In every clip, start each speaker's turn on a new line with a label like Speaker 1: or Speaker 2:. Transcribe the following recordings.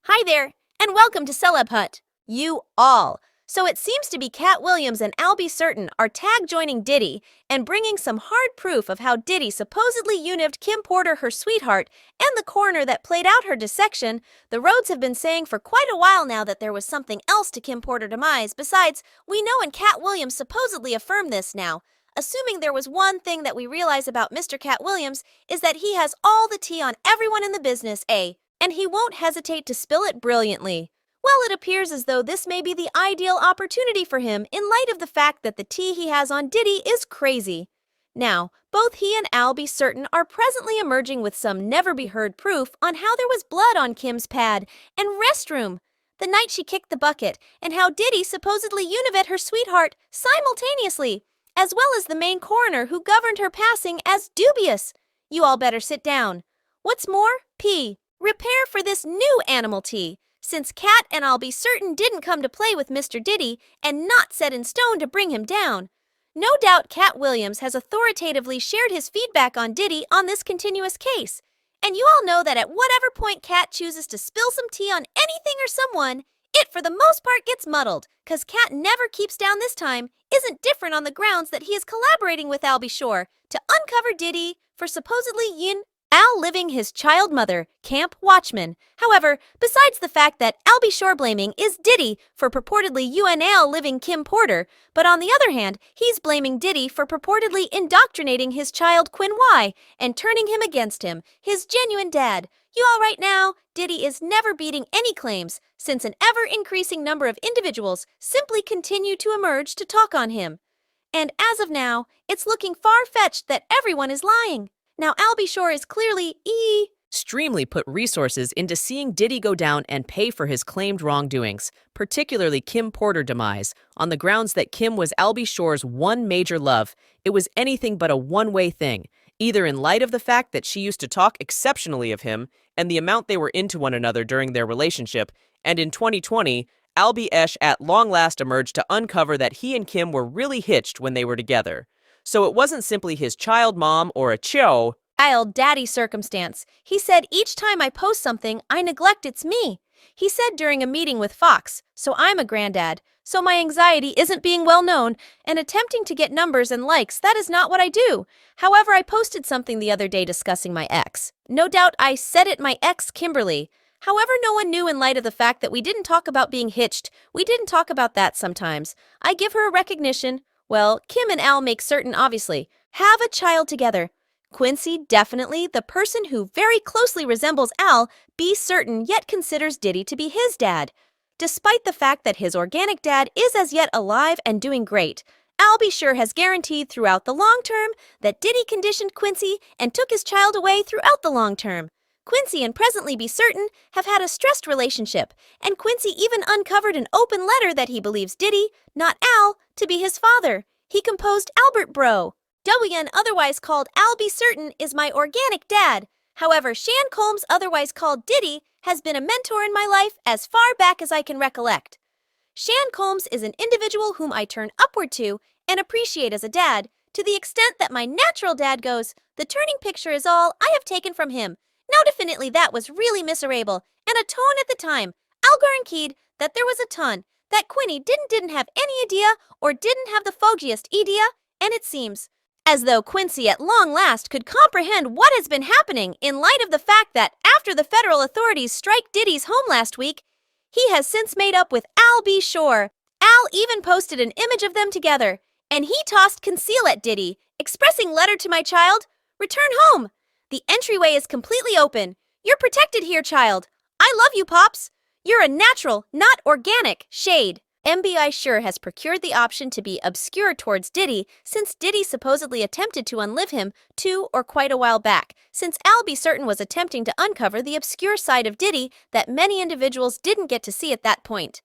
Speaker 1: Hi there, and welcome to Celeb Hut. You all. So it seems to be Katt Williams and I'll Be Certain are tag joining Diddy and bringing some hard proof of how Diddy supposedly unived Kim Porter, her sweetheart, and the coroner that played out her dissection. The Rhodes have been saying for quite a while now that there was something else to Kim Porter's demise. Besides, we know and Katt Williams supposedly affirmed this now. Assuming there was one thing that we realize about Mr. Katt Williams is that he has all the tea on everyone in the business, and he won't hesitate to spill it brilliantly. Well, it appears as though this may be the ideal opportunity for him in light of the fact that the tea he has on Diddy is crazy. Now, both he and I'll Be Certain are presently emerging with some never-be-heard proof on how there was blood on Kim's pad and restroom the night she kicked the bucket, and how Diddy supposedly univet her sweetheart simultaneously, as well as the main coroner who governed her passing as dubious. You all better sit down. What's more, prepare for this new animal tea, since Katt and I'll Be Certain didn't come to play with Mr. Diddy and not set in stone to bring him down. No doubt Katt Williams has authoritatively shared his feedback on Diddy on this continuous case. And you all know that at whatever point Katt chooses to spill some tea on anything or someone, it for the most part gets muddled, cause Katt never keeps down this time, isn't different on the grounds that he is collaborating with I'll Be Sure to uncover Diddy for supposedly outliving his child mother, Camp Watchman. However, besides the fact that I'll Be Sure blaming is Diddy for purportedly living Kim Porter, but on the other hand, he's blaming Diddy for purportedly indoctrinating his child Quinn Y and turning him against him, his genuine dad. You all right now? Diddy is never beating any claims, since an ever-increasing number of individuals simply continue to emerge to talk on him. And as of now, it's looking far-fetched that everyone is lying. Now, I'll Be Sure is clearly
Speaker 2: extremely put resources into seeing Diddy go down and pay for his claimed wrongdoings, particularly Kim Porter demise, on the grounds that Kim was I'll Be Sure's one major love. It was anything but a one-way thing, either in light of the fact that she used to talk exceptionally of him and the amount they were into one another during their relationship, and in 2020, I'll Be Esh at long last emerged to uncover that he and Kim were really hitched when they were together. So it wasn't simply his child mom or a
Speaker 1: child daddy circumstance. He said each time I post something, I neglect it's me. He said during a meeting with Fox, so I'm a granddad, so my anxiety isn't being well known and attempting to get numbers and likes. That is not what I do. However, I posted something the other day discussing my ex. No doubt I said it my ex, Kimberly. However, no one knew in light of the fact that we didn't talk about being hitched. We didn't talk about that sometimes. I give her a recognition. Well, Kim and Al make certain, obviously, have a child together. Quincy, definitely, the person who very closely resembles Al, Be Certain yet considers Diddy to be his dad. Despite the fact that his organic dad is as yet alive and doing great, I'll Be Sure has guaranteed throughout the long term that Diddy conditioned Quincy and took his child away throughout the long term. Quincy and presently Be Certain have had a stressed relationship, and Quincy even uncovered an open letter that he believes Diddy, not Al, to be his father. He composed Albert Bro. WN, otherwise called I'll Be Certain, is my organic dad. However, Shan Combs, otherwise called Diddy, has been a mentor in my life as far back as I can recollect. Shan Combs is an individual whom I turn upward to and appreciate as a dad, to the extent that my natural dad goes, the turning picture is all I have taken from him. Now definitely that was really miserable, and a tone at the time. I'll guaranteed that there was a ton, that Quinny didn't have any idea or didn't have the foggiest idea, and it seems as though Quincy at long last could comprehend what has been happening in light of the fact that after the federal authorities strike Diddy's home last week, he has since made up with I'll Be Sure. Al even posted an image of them together, and he tossed conceal at Diddy, expressing letter to my child, return home. The entryway is completely open. You're protected here, child. I love you, Pops. You're a natural, not organic, shade. MBI Sure has procured the option to be obscure towards Diddy since Diddy supposedly attempted to unlive him quite a while back, since I'll Be Certain was attempting to uncover the obscure side of Diddy that many individuals didn't get to see at that point.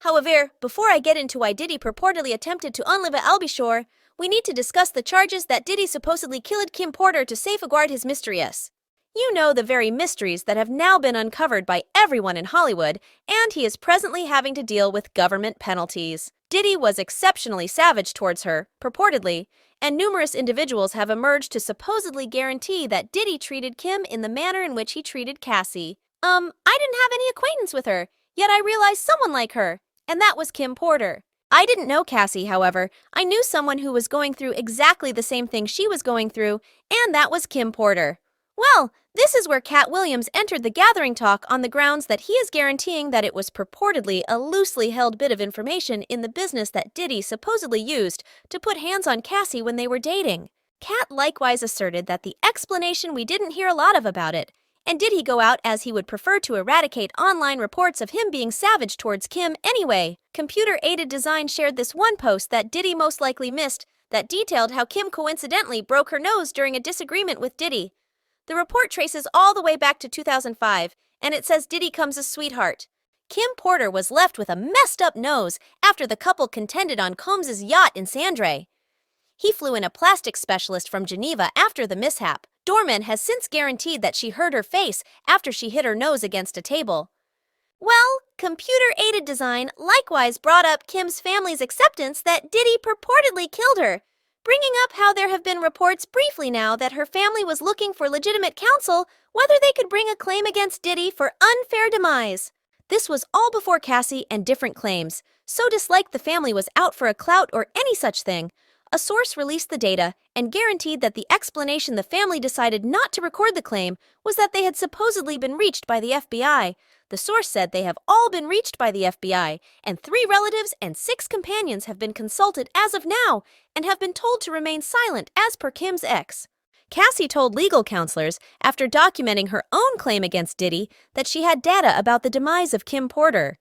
Speaker 1: However, before I get into why Diddy purportedly attempted to unlive I'll Be Sure, we need to discuss the charges that Diddy supposedly killed Kim Porter to safeguard his mysteries. You know the very mysteries that have now been uncovered by everyone in Hollywood, and he is presently having to deal with government penalties. Diddy was exceptionally savage towards her, purportedly, and numerous individuals have emerged to supposedly guarantee that Diddy treated Kim in the manner in which he treated Cassie. I didn't have any acquaintance with her, yet I realized someone like her, and that was Kim Porter. I didn't know Cassie, however. I knew someone who was going through exactly the same thing she was going through, and that was Kim Porter. Well, this is where Katt Williams entered the gathering talk on the grounds that he is guaranteeing that it was purportedly a loosely held bit of information in the business that Diddy supposedly used to put hands on Cassie when they were dating. Katt likewise asserted that the explanation we didn't hear a lot of about it, and did he go out as he would prefer to eradicate online reports of him being savage towards Kim anyway? Computer-aided design shared this one post that Diddy most likely missed that detailed how Kim coincidentally broke her nose during a disagreement with Diddy. The report traces all the way back to 2005, and it says Diddy comes a sweetheart. Kim Porter was left with a messed-up nose after the couple contended on Combs's yacht in Sandray. He flew in a plastic specialist from Geneva after the mishap. Dorman has since guaranteed that she hurt her face after she hit her nose against a table. Well, computer-aided design likewise brought up Kim's family's acceptance that Diddy purportedly killed her, bringing up how there have been reports briefly now that her family was looking for legitimate counsel whether they could bring a claim against Diddy for unfair demise. This was all before Cassie and different claims, so disliked the family was out for a clout or any such thing. A source released the data and guaranteed that the explanation the family decided not to record the claim was that they had supposedly been reached by the FBI. The source said they have all been reached by the FBI, and 3 relatives and 6 companions have been consulted as of now and have been told to remain silent as per Kim's ex. Cassie told legal counselors, after documenting her own claim against Diddy, that she had data about the demise of Kim Porter.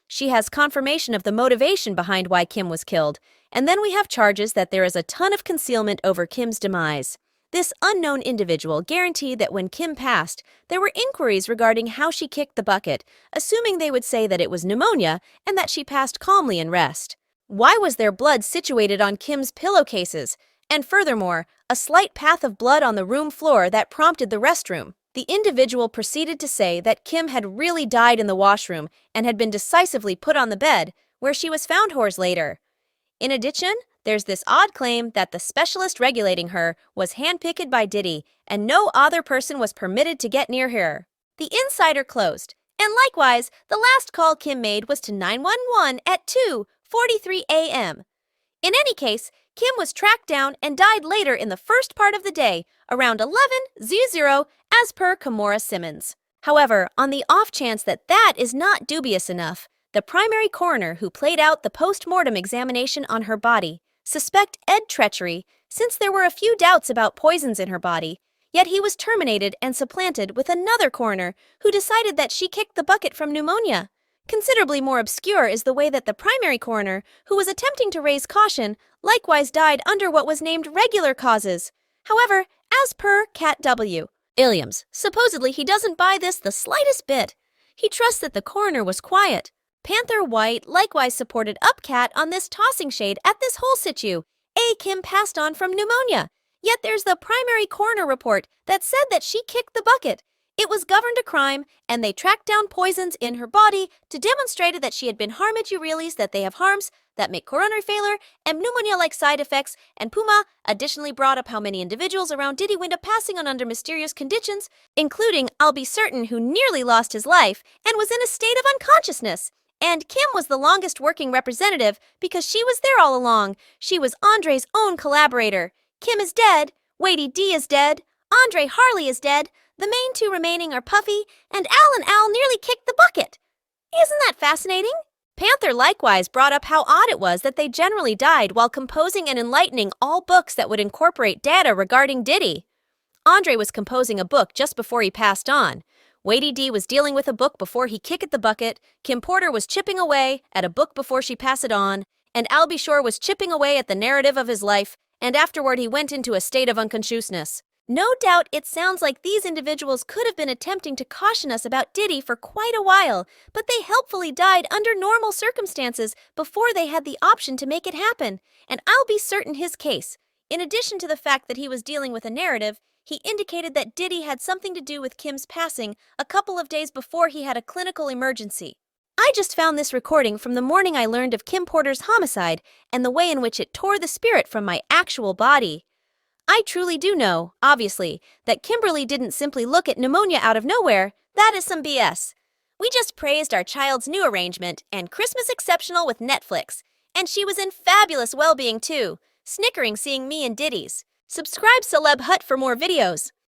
Speaker 1: She has confirmation of the motivation behind why Kim was killed, and then we have charges that there is a ton of concealment over Kim's demise. This unknown individual guaranteed that when Kim passed, there were inquiries regarding how she kicked the bucket, assuming they would say that it was pneumonia and that she passed calmly in rest. Why was there blood situated on Kim's pillowcases? And furthermore, a slight path of blood on the room floor that prompted the restroom. The individual proceeded to say that Kim had really died in the washroom and had been decisively put on the bed, where she was found hours later. In addition, there's this odd claim that the specialist regulating her was handpicked by Diddy and no other person was permitted to get near her. The insider closed, and likewise, the last call Kim made was to 911 at 2:43 a.m. In any case, Kim was tracked down and died later in the first part of the day, around 11:00, as per Kimora Simmons. However, on the off chance that that is not dubious enough, the primary coroner who played out the post-mortem examination on her body suspect Ed treachery since there were a few doubts about poisons in her body, yet he was terminated and supplanted with another coroner who decided that she kicked the bucket from pneumonia. Considerably more obscure is the way that the primary coroner, who was attempting to raise caution, likewise died under what was named regular causes. However, as per Katt Williams, supposedly he doesn't buy this the slightest bit. He trusts that the coroner was quiet. Panther White likewise supported Katt on this tossing shade at this whole situ. Kim passed on from pneumonia. Yet there's the primary coroner report that said that she kicked the bucket. It was governed a crime, and they tracked down poisons in her body to demonstrate that she had been harmed. You realize that they have harms that make coronary failure and pneumonia-like side effects, and Puma additionally brought up how many individuals around Diddy wind up passing on under mysterious conditions, including I'll Be Certain, who nearly lost his life and was in a state of unconsciousness. And Kim was the longest working representative because she was there all along. She was Andre's own collaborator. Kim is dead, Wadey D is dead, Andre Harley is dead, the main 2 remaining are Puffy, and Al nearly kicked the bucket. Isn't that fascinating? Panther likewise brought up how odd it was that they generally died while composing and enlightening all books that would incorporate data regarding Diddy. Andre was composing a book just before he passed on. Wadey D was dealing with a book before he kicked the bucket, Kim Porter was chipping away at a book before she passed it on, and Albie Shore was chipping away at the narrative of his life, and afterward he went into a state of unconsciousness. No doubt it sounds like these individuals could have been attempting to caution us about Diddy for quite a while, but they helpfully died under normal circumstances before they had the option to make it happen, and I'll be certain his case. In addition to the fact that he was dealing with a narrative, he indicated that Diddy had something to do with Kim's passing a couple of days before he had a clinical emergency. I just found this recording from the morning I learned of Kim Porter's homicide and the way in which it tore the spirit from my actual body. I truly do know, obviously, that Kimberly didn't simply look at pneumonia out of nowhere, That is some BS. We just praised our child's new arrangement and Christmas exceptional with Netflix. And she was in fabulous well-being too, snickering seeing me and Diddy's. Subscribe Celeb Hut for more videos.